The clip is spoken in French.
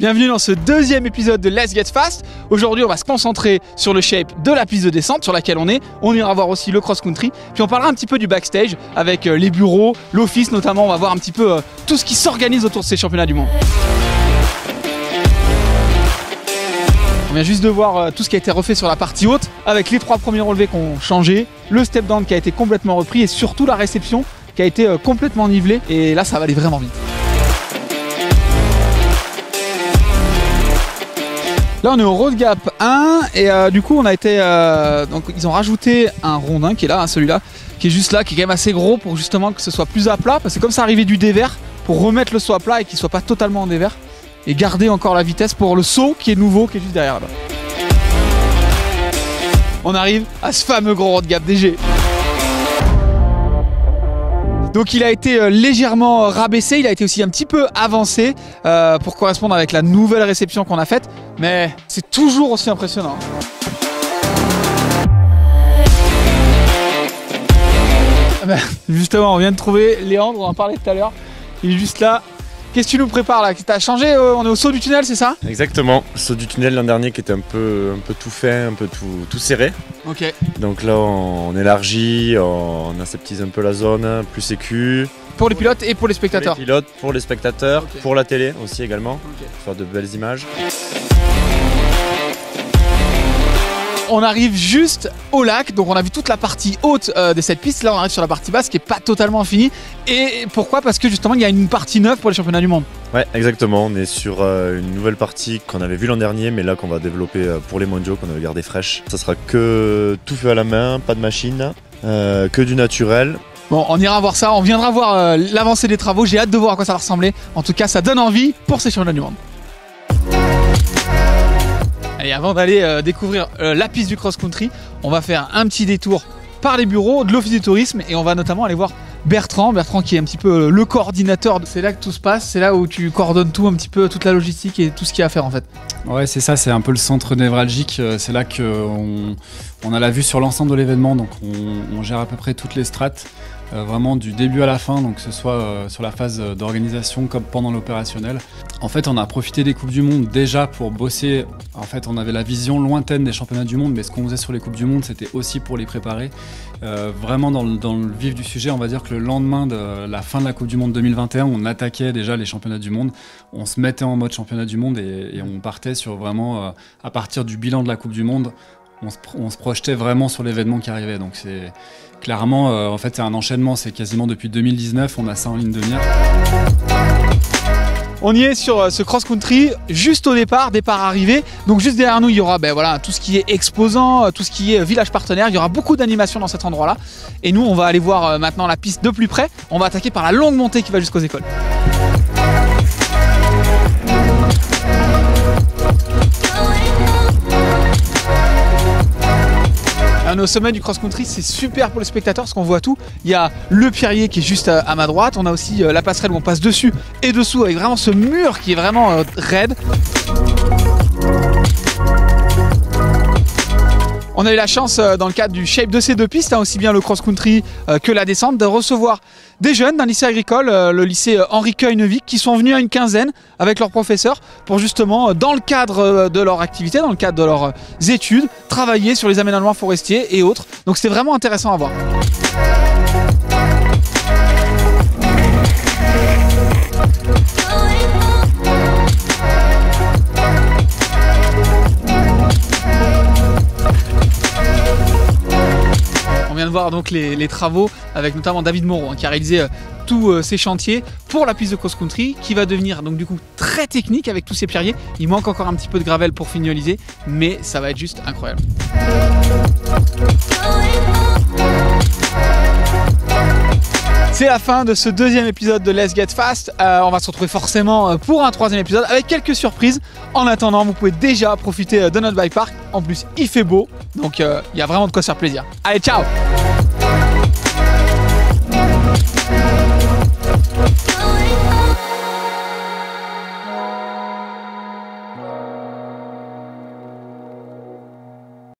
Bienvenue dans ce deuxième épisode de Let's Get Fast. Aujourd'hui on va se concentrer sur le shape de la piste de descente sur laquelle on est. On ira voir aussi le cross-country. Puis on parlera un petit peu du backstage avec les bureaux, l'office notamment. On va voir un petit peu tout ce qui s'organise autour de ces championnats du monde. On vient juste de voir tout ce qui a été refait sur la partie haute avec les 3 premiers relevés qui ont changé, le step down qui a été complètement repris et surtout la réception qui a été complètement nivelée. Et là ça va aller vraiment vite. Là on est au road gap 1 et du coup on a été donc ils ont rajouté un rondin qui est là, celui-là qui est juste là, qui est quand même assez gros pour justement que ce soit plus à plat, parce que comme ça arrivait du dévers, pour remettre le saut à plat et qu'il soit pas totalement en dévers et garder encore la vitesse pour le saut qui est nouveau, qui est juste derrière là. On arrive à ce fameux gros road gap DG. Donc il a été légèrement rabaissé, il a été aussi un petit peu avancé pour correspondre avec la nouvelle réception qu'on a faite, mais c'est toujours aussi impressionnant. Ben, justement, on vient de trouver Léandre, on en parlait tout à l'heure, il est juste là. Qu'est-ce que tu nous prépares là? T'as changé, on est au saut du tunnel, c'est ça? Exactement, le saut du tunnel l'an dernier qui était un peu tout fait, un peu tout serré. Ok. Donc là on élargit, on aseptise un peu la zone, plus sécu. Pour les pilotes et pour les spectateurs? Pour les pilotes, pour les spectateurs, okay. Pour la télé aussi également, pour faire de belles images. On arrive juste au lac, donc on a vu toute la partie haute de cette piste. Là on arrive sur la partie basse qui n'est pas totalement finie. Et pourquoi? Parce que justement il y a une partie neuve pour les championnats du monde. Ouais, exactement, on est sur une nouvelle partie qu'on avait vue l'an dernier, mais là qu'on va développer pour les mondiaux, qu'on avait gardé fraîche. Ça sera que tout fait à la main, pas de machine, que du naturel. Bon, on ira voir ça, on viendra voir l'avancée des travaux. J'ai hâte de voir à quoi ça va ressembler. En tout cas ça donne envie pour ces championnats du monde. Et avant d'aller découvrir la piste du cross-country, on va faire un petit détour par les bureaux de l'Office du tourisme et on va notamment aller voir Bertrand qui est un petit peu le coordinateur. C'est là que tout se passe, c'est là où tu coordonnes tout un petit peu, toute la logistique et tout ce qu'il y a à faire en fait. Ouais, c'est ça, c'est un peu le centre névralgique, c'est là qu'on a la vue sur l'ensemble de l'événement, donc on gère à peu près toutes les strates. Vraiment du début à la fin, donc que ce soit sur la phase d'organisation comme pendant l'opérationnel. En fait, on a profité des Coupes du Monde déjà pour bosser. En fait, on avait la vision lointaine des championnats du monde, mais ce qu'on faisait sur les Coupes du Monde, c'était aussi pour les préparer. Vraiment dans le vif du sujet, on va dire que le lendemain de la fin de la Coupe du Monde 2021, on attaquait déjà les championnats du monde. On se mettait en mode championnat du monde et on partait sur vraiment, à partir du bilan de la Coupe du Monde, on se projetait vraiment sur l'événement qui arrivait. Donc c'est clairement, en fait, c'est un enchaînement. C'est quasiment depuis 2019, on a ça en ligne de mire. On y est sur ce cross-country, juste au départ arrivé. Donc juste derrière nous, il y aura voilà, tout ce qui est exposant, tout ce qui est village partenaire. Il y aura beaucoup d'animations dans cet endroit-là. Et nous, on va aller voir maintenant la piste de plus près. On va attaquer par la longue montée qui va jusqu'aux écoles. Au sommet du cross-country, c'est super pour les spectateurs parce qu'on voit tout. Il y a le pierrier qui est juste à ma droite. On a aussi la passerelle où on passe dessus et dessous avec vraiment ce mur qui est vraiment raide. On a eu la chance dans le cadre du shape de ces deux pistes, aussi bien le cross-country que la descente, de recevoir des jeunes d'un lycée agricole, le lycée Henri Cueil-Neuvic, qui sont venus à une quinzaine avec leurs professeurs pour justement, dans le cadre de leur activité, dans le cadre de leurs études, travailler sur les aménagements forestiers et autres. Donc c'était vraiment intéressant à voir. On vient de voir donc les travaux avec notamment David Moreau qui a réalisé tous ces chantiers pour la piste de cross-country qui va devenir donc du coup très technique avec tous ces pierriers. Il manque encore un petit peu de gravel pour finaliser, mais ça va être juste incroyable. C'est la fin de ce deuxième épisode de Let's Get Fast. On va se retrouver forcément pour un troisième épisode avec quelques surprises. En attendant, vous pouvez déjà profiter de notre bike park. En plus, il fait beau, donc il y a vraiment de quoi se faire plaisir. Allez, ciao!